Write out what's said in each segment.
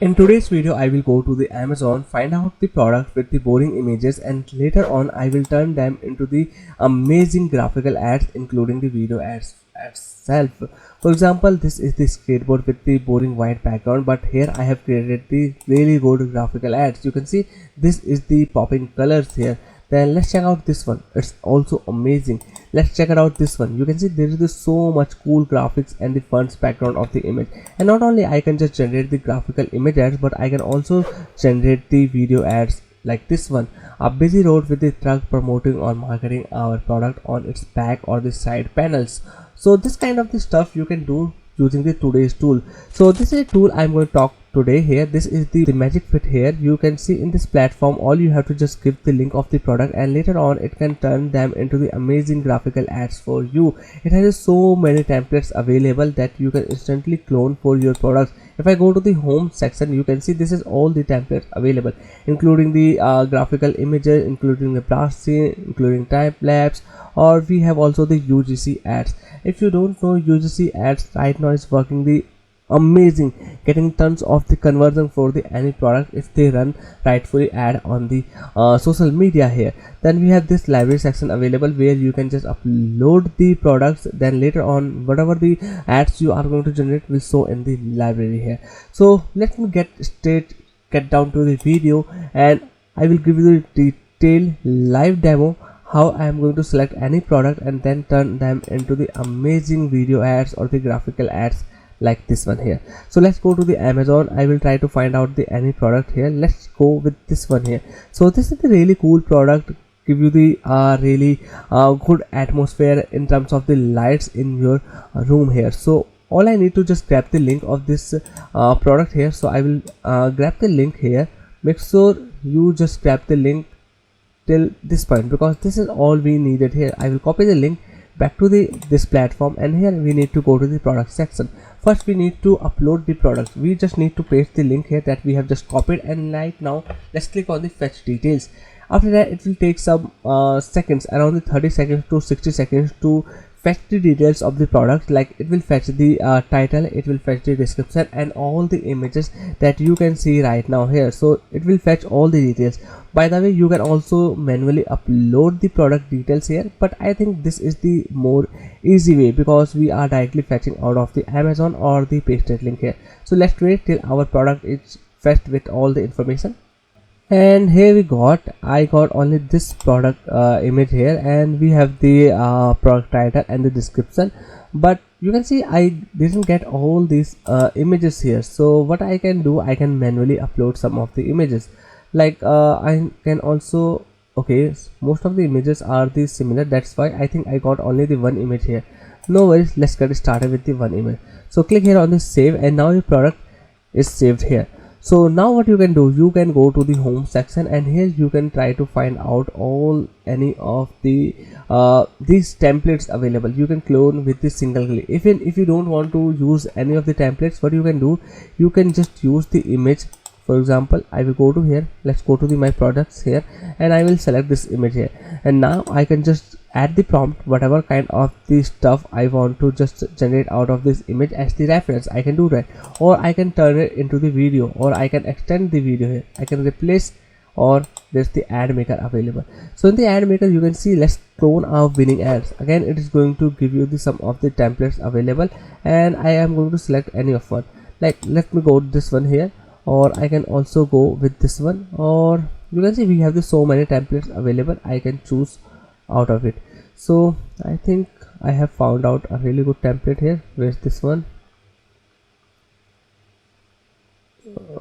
In today's video, I will go to the Amazon, find out the product with the boring images, and later on I will turn them into the amazing graphical ads, including the video ads itself. For example, this is the skateboard with the boring white background, but here I have created the really good graphical ads. You can see this is the popping colors here. Then let's check out this one. It's also amazing. Let's check it out this one. You can see there is this so much cool graphics and the fun background of the image. And not only I can just generate the graphical image ads, but I can also generate the video ads like this one. A busy road with the truck promoting or marketing our product on its back or the side panels. So this kind of the stuff you can do using the today's tool. So this is a tool I'm going to talk today here. This is the MagicFit here. You can see in this platform, all you have to just give the link of the product, and later on it can turn them into the amazing graphical ads for you. It has so many templates available that you can instantly clone for your products. If I go to the home section, you can see this is all the templates available, including the graphical images, including the blast scene, including time lapse, or we have also the UGC ads. If you don't know, UGC ads right now is working the amazing, getting tons of the conversion for the any product if they run rightfully ad on the social media here. Then we have this library section available where you can just upload the products, then later on whatever the ads you are going to generate will show in the library here. So let me get down to the video, and I will give you the detailed live demo how I am going to select any product and then turn them into the amazing video ads or the graphical ads like this one here. So let's go to the Amazon. I will try to find out the any product here. Let's go with this one here. So this is the really cool product, give you the really good atmosphere in terms of the lights in your room here. So all I need to just grab the link of this product here. So I will grab the link here. Make sure you just grab the link till this point, because this is all we needed here. I will copy the link back to this platform, and here we need to go to the product section. First we need to upload the product. We just need to paste the link here that we have just copied, and right now let's click on the fetch details. After that it will take some seconds, around the 30 seconds to 60 seconds to fetch the details of the product. Like it will fetch the title, it will fetch the description and all the images that you can see right now here. So it will fetch all the details. By the way, you can also manually upload the product details here, but I think this is the more easy way because we are directly fetching out of the Amazon or the pasted link here. So let's wait till our product is fetched with all the information. And here I got only this product image here, and we have the product title and the description, but you can see I didn't get all these images here. So what I can do, I can manually upload some of the images. Like I can also, okay, most of the images are the similar, that's why I think I got only the one image here. No worries, let's get started with the one image. So click here on the save, and now your product is saved here. So now what you can do, you can go to the home section, and here you can try to find out any of the these templates available. You can clone with this single click. Even if you don't want to use any of the templates, what you can do, you can just use the image. For example, I will go to here, let's go to my products here, and I will select this image here, and now I can just add the prompt, whatever kind of the stuff I want to just generate out of this image as the reference. I can do that, or I can turn it into the video, or I can extend the video here, I can replace, or there's the ad maker available. So in the ad maker you can see, let's clone our winning ads. Again, it is going to give you the some of the templates available, and I am going to select any of one. Like let me go to this one here, or I can also go with this one, or you can see we have the so many templates available. I can choose out of it. So I think I have found out a really good template here. Where's this one?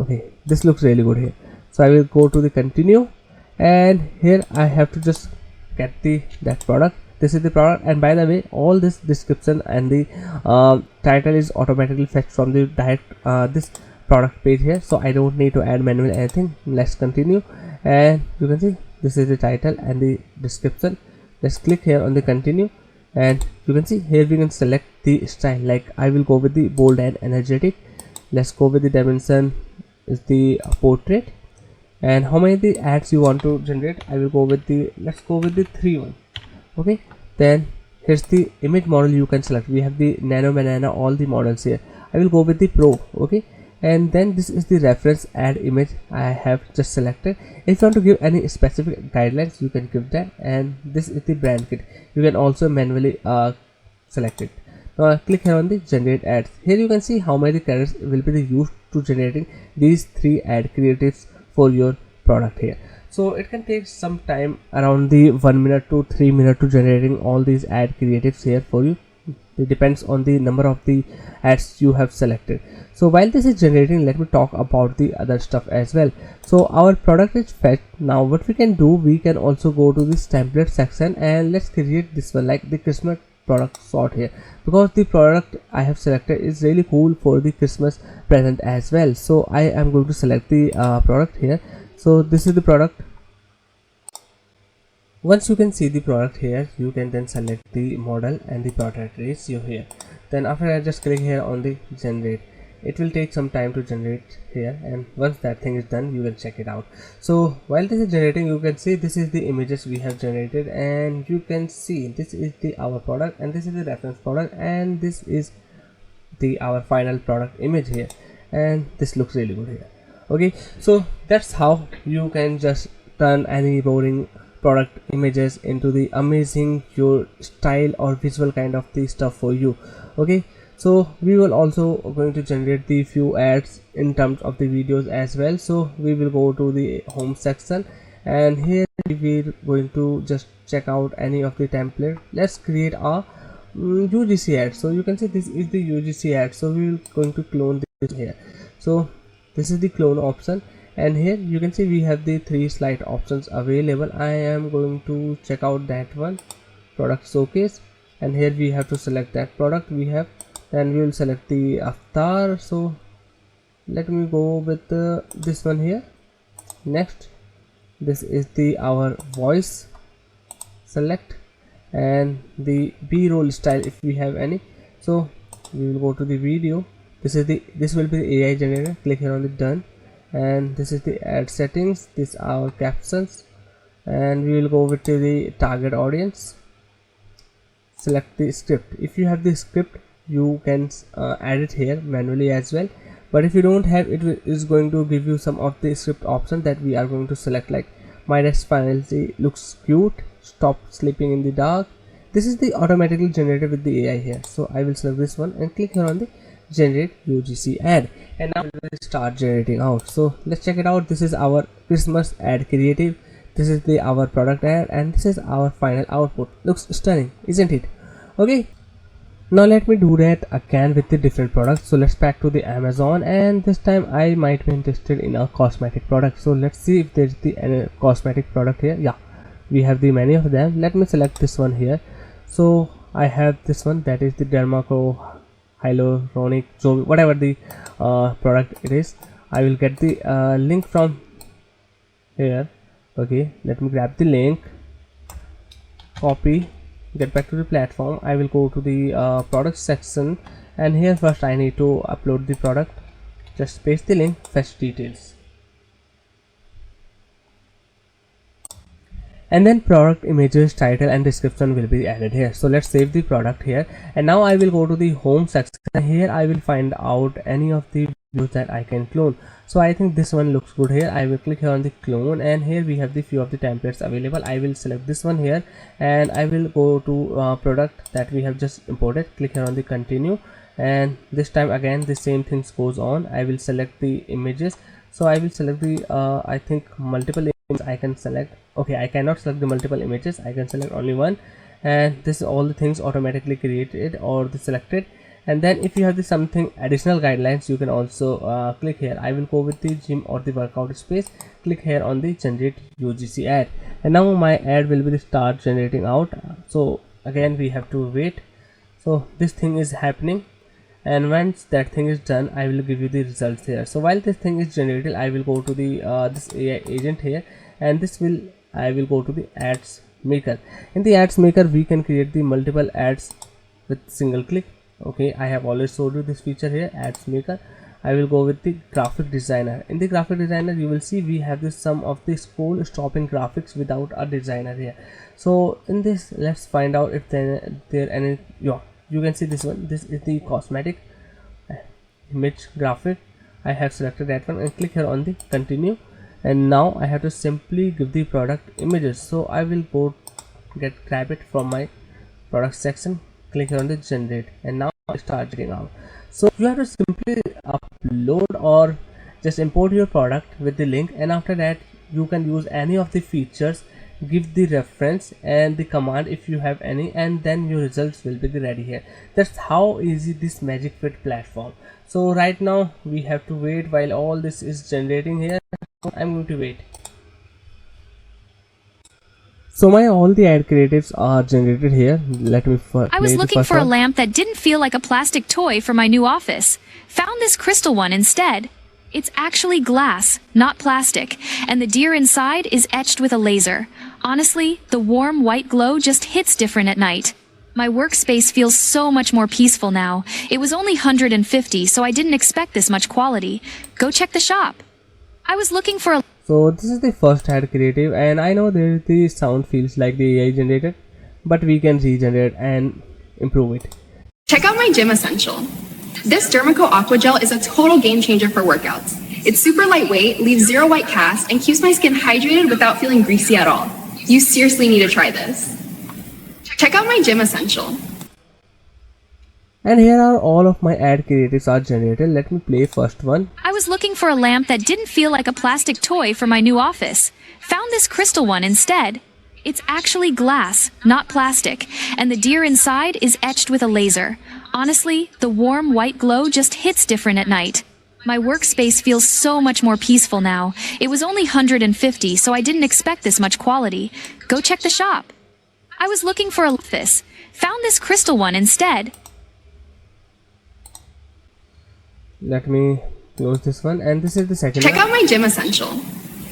Okay, this looks really good here. So I will go to the continue, and here I have to just get that product. This is the product, and by the way, all this description and the title is automatically fetched from the direct this product page here, so I don't need to add manually anything. Let's continue, and you can see this is the title and the description. Let's click here on the continue, and you can see here we can select the style. Like I will go with the bold and energetic. Let's go with the dimension is the portrait, and how many the ads you want to generate. I will go with the, let's go with the 3 one. Okay, then here's the image model you can select. We have the nano banana, all the models here. I will go with the pro. Okay, and then this is the reference ad image I have just selected. If you want to give any specific guidelines, you can give that. And this is the brand kit. You can also manually select it. Now click here on the generate ads. Here you can see how many credits will be used to generating these 3 ad creatives for your product here. So it can take some time, around the 1 minute to 3 minutes, to generating all these ad creatives here for you. It depends on the number of the ads you have selected. So while this is generating, let me talk about the other stuff as well. So our product is fetched. Now what we can do, we can also go to this template section and let's create this one, like the Christmas product sort here, because the product I have selected is really cool for the Christmas present as well. So I am going to select the product here. So this is the product. Once you can see the product here, you can then select the model and the product ratio here. Then after that, just click here on the generate. It will take some time to generate here, and once that thing is done, you can check it out. So while this is generating, you can see this is the images we have generated, and you can see this is the our product, and this is the reference product, and this is the our final product image here, and this looks really good here. Okay, so that's how you can just turn any boring product images into the amazing your style or visual kind of the stuff for you. Okay, so we will also going to generate the few ads in terms of the videos as well. So we will go to the home section, and here we're going to just check out any of the template. Let's create a UGC ad. So you can see this is the UGC ad, so we will going to clone this here. So this is the clone option, and here you can see we have the 3 slide options available. I am going to check out that one, product showcase, and here we have to select that product we have, then we will select the avatar. So let me go with this one here. Next, this is the our voice, select, and the b-roll style if we have any. So we will go to the video. This will be the AI generator. Click here on the done, and this is the ad settings. This are our captions, and we will go with the target audience. Select the script. If you have the script, you can add it here manually as well, but if you don't have it, is going to give you some of the script options that we are going to select, like my desk fantasy looks cute, stop sleeping in the dark. This is the automatically generated with the AI here. So I will select this one and click here on the generate UGC ad, and now it will start generating out. So let's check it out. This is our Christmas ad creative. This is the our product ad, and this is our final output. Looks stunning, isn't it? Okay, now let me do that again with the different products. So let's back to the Amazon, and this time I might be interested in a cosmetic product. So let's see if there's the cosmetic product here. Yeah, we have the many of them. Let me select this one here. So I have this one, that is the Dermaco Hyaluronic, so whatever the product it is. I will get the link from here. Okay, let me grab the link, copy, get back to the platform. I will go to the product section, and here first I need to upload the product. Just paste the link, fetch details, and then product images, title and description will be added here. So let's save the product here, and now I will go to the home section. Here I will find out any of the videos that I can clone. So I think this one looks good here. I will click here on the clone, and here we have the few of the templates available. I will select this one here, and I will go to product that we have just imported. Click here on the continue, and this time again the same things goes on. I will select the images. So I will select the I think multiple images I can select. Okay, I cannot select the multiple images, I can select only one, and this is all the things automatically created or the selected. And then if you have the something additional guidelines, you can also click here. I will go with the gym or the workout space. Click here on the generate UGC ad, and now my ad will be the start generating out. So again we have to wait. So this thing is happening, and once that thing is done, I will give you the results here. So while this thing is generated, I will go to the this AI agent here, and this will I will go to the ads maker. In the ads maker, we can create the multiple ads with single click. Okay, I have already showed you this feature here, ads maker. I will go with the graphic designer. In the graphic designer, you will see we have this some of the scroll stopping graphics without a designer here. So in this, let's find out if there any. Yeah, you can see this one. This is the cosmetic image graphic. I have selected that one and click here on the continue, and now I have to simply give the product images. So I will go grab it from my product section, click here on the generate, and now I start getting out. So you have to simply upload or just import your product with the link, and after that you can use any of the features, give the reference and the command if you have any, and then your results will be ready here. That's how easy this MagicFit platform. So right now we have to wait while all this is generating here. I'm going to wait. So my all the ad creatives are generated here. Let me I was looking for a lamp that didn't feel like a plastic toy for my new office. Found this crystal one instead. It's actually glass, not plastic, and the deer inside is etched with a laser. Honestly, the warm white glow just hits different at night. My workspace feels so much more peaceful now. It was only $150, so I didn't expect this much quality. Go check the shop. I was looking for a... So this is the first ad creative, and I know that the sound feels like the AI generated, but we can regenerate and improve it. Check out my gym essential. This Dermaco Aqua Gel is a total game changer for workouts. It's super lightweight, leaves zero white cast, and keeps my skin hydrated without feeling greasy at all. You seriously need to try this. Check out my gym essential. And here are all of my ad creatives are generated. Let me play first one. I was looking for a lamp that didn't feel like a plastic toy for my new office. Found this crystal one instead. It's actually glass, not plastic, and the deer inside is etched with a laser. Honestly, the warm white glow just hits different at night. My workspace feels so much more peaceful now. It was only $150, so I didn't expect this much quality. Go check the shop. I was looking for a office. Found this crystal one instead. Let me close this one, and this is the second Check one. out my gym essential.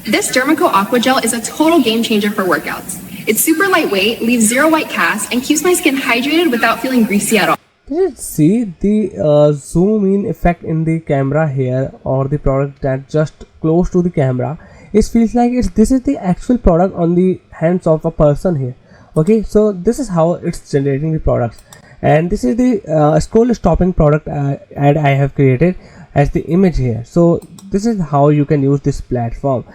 This Dermaco Aqua Gel is a total game changer for workouts. It's super lightweight, leaves zero white cast, and keeps my skin hydrated without feeling greasy at all. Did you see the zoom in effect in the camera here, or the product that just close to the camera? It feels like this is the actual product on the hands of a person here. Okay, so this is how it's generating the products, and this is the scroll stopping product ad I have created as the image here. So this is how you can use this platform.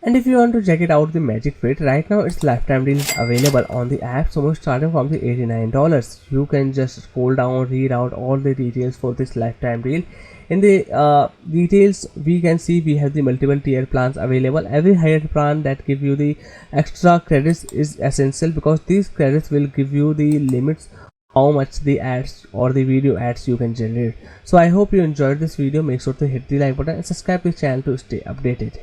And if you want to check it out, the MagicFit, right now its lifetime deal is available on the app. So starting from the $89, you can just scroll down, read out all the details for this lifetime deal. In the details, we can see we have the multiple tier plans available. Every higher plan that give you the extra credits is essential, because these credits will give you the limits how much the ads or the video ads you can generate. So I hope you enjoyed this video. Make sure to hit the like button and subscribe to the channel to stay updated.